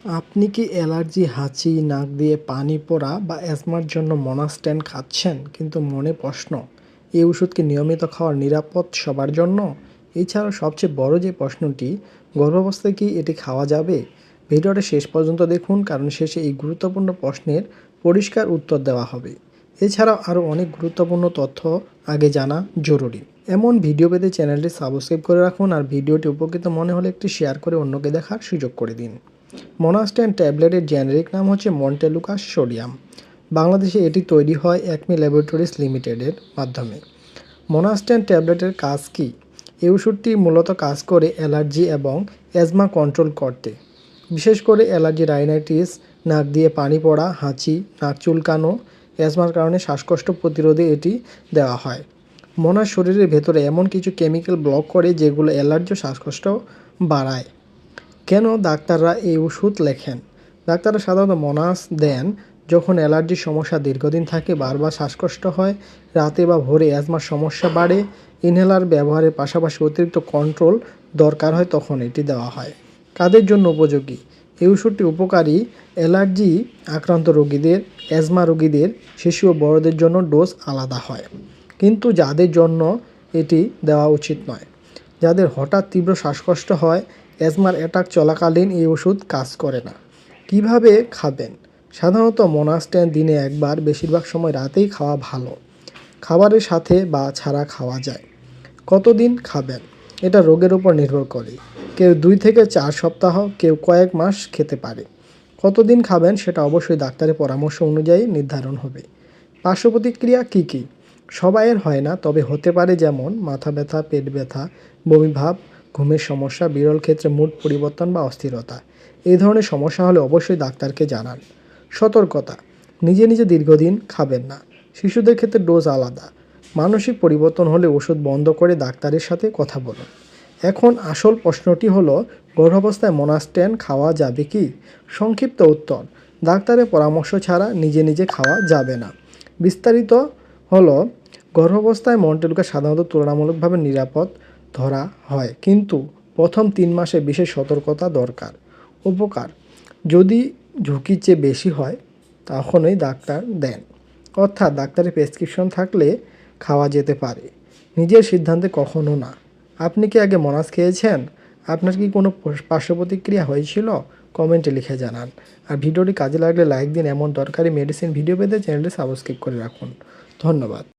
আপনি কি অ্যালার্জি, হাঁচি, নাক দিয়ে পানি পড়া বা অ্যাজমার জন্য মোনাস্ট্যান খাচ্ছেন কিন্তু মনে প্রশ্ন, এই ওষুধ কি নিয়মিত খাওয়া নিরাপদ সবার জন্য? এছাড়াও সবচেয়ে বড় যে প্রশ্নটি, গর্ভাবস্থায় কি এটি খাওয়া যাবে? ভিডিওটা শেষ পর্যন্ত দেখুন, কারণ শেষে এই গুরুত্বপূর্ণ প্রশ্নের পরিষ্কার উত্তর দেওয়া হবে। এছাড়াও আরও অনেক গুরুত্বপূর্ণ তথ্য আগে জানা জরুরি। এমন ভিডিও পেতে চ্যানেলটি সাবস্ক্রাইব করে রাখুন, আর ভিডিওটি উপকৃত মনে হলে একটি শেয়ার করে অন্যকে দেখার সুযোগ করে দিন। মোনাস্ট্যান ট্যাবলেটের জেনেরিক নাম হচ্ছে মন্টেলুকাস সোডিয়াম। বাংলাদেশে এটি তৈরি হয় অ্যাকমি ল্যাবরেটরিজ লিমিটেডের মাধ্যমে। মোনাস্ট্যান ট্যাবলেটের কাজ কী? এই ওষুধটি মূলত কাজ করে অ্যালার্জি এবং অ্যাজমা কন্ট্রোল করতে। বিশেষ করে অ্যালার্জি, রাইনাইটিস, নাক দিয়ে পানি পড়া, হাঁচি, নাক চুলকানো, অ্যাজমার কারণে শ্বাসকষ্ট প্রতিরোধে এটি দেওয়া হয়। মোনার শরীরের ভেতরে এমন কিছু কেমিক্যাল ব্লক করে যেগুলো অ্যালার্জি ও শ্বাসকষ্ট বাড়ায়। কেন ডাক্তাররা এই ওষুধ লেখেন? ডাক্তাররা সাধারণত মোনাস দেন যখন অ্যালার্জির সমস্যা দীর্ঘদিন থাকে, বারবার শ্বাসকষ্ট হয়, রাতে বা ভোরে অ্যাজমার সমস্যা বাড়ে, ইনহেলার ব্যবহারের পাশাপাশি অতিরিক্ত কন্ট্রোল দরকার হয়, তখন এটি দেওয়া হয়। কাদের জন্য উপযোগী? এই ওষুধটি উপকারী অ্যালার্জি আক্রান্ত রোগীদের, অ্যাজমা রোগীদের, শিশু ও বড়দের জন্য ডোজ আলাদা হয়। কিন্তু যাদের জন্য এটি দেওয়া উচিত নয়, যাদের হঠাৎ তীব্র শ্বাসকষ্ট হয়, অ্যাজমার অ্যাটাক চলাকালীন এই ওষুধ কাজ করে না। কিভাবে খাবেন? সাধারণত মোনাস্ট্যান দিনে একবার, বেশিরভাগ সময় রাতেই খাওয়া ভালো। খাবারের সাথে বা ছাড়া খাওয়া যায়। কতদিন খাবেন? এটা রোগের উপর নির্ভর করে। কেউ 2 থেকে 4 সপ্তাহ, কেউ কয়েক মাস খেতে পারে। কতদিন খাবেন সেটা অবশ্যই ডাক্তারের পরামর্শ অনুযায়ী নির্ধারণ হবে। পার্শ্ব প্রতিক্রিয়া কী কী? সবাইয়ের হয় না, তবে হতে পারে, যেমন মাথা ব্যথা, পেট ব্যথা, বমিভাব, ঘুমের সমস্যা, বিরল ক্ষেত্রে মুড পরিবর্তন বা অস্থিরতা। এই ধরনের সমস্যা হলে অবশ্যই ডাক্তারকে জানান। সতর্কতা: নিজে নিজে দীর্ঘদিন খাবেন না। শিশুদের ক্ষেত্রে ডোজ আলাদা। মানসিক পরিবর্তন হলে ওষুধ বন্ধ করে ডাক্তারের সাথে কথা বলুন। এখন আসল প্রশ্নটি হলো, গর্ভাবস্থায় মোনাস্ট্যান খাওয়া যাবে কি? সংক্ষিপ্ত উত্তর: ডাক্তারের পরামর্শ ছাড়া নিজে নিজে খাওয়া যাবে না। বিস্তারিত হলো, গর্ভাবস্থায় মন্টেলুকা সাধারণত তুলনামূলকভাবে নিরাপদ ধরা হয়, কিন্তু প্রথম 3 মাসে বিশেষ সতর্কতা দরকার। উপকার: যদি ঝুঁকির চেয়ে বেশি হয় তখনই ডাক্তার দেন, অর্থাৎ ডাক্তারের প্রেসক্রিপশন থাকলে খাওয়া যেতে পারে। নিজের সিদ্ধান্তে কখনো না। আপনি কি আগে মোনাস খেয়েছেন? আপনার কি কোনো পার্শ্ব প্রতিক্রিয়া হয়েছিল? কমেন্টে লিখে জানান। আর ভিডিওটি কাজে লাগলে লাইক দিন। এমন দরকারি মেডিসিন ভিডিও পেতে চ্যানেলটি সাবস্ক্রাইব করে রাখুন। ধন্যবাদ।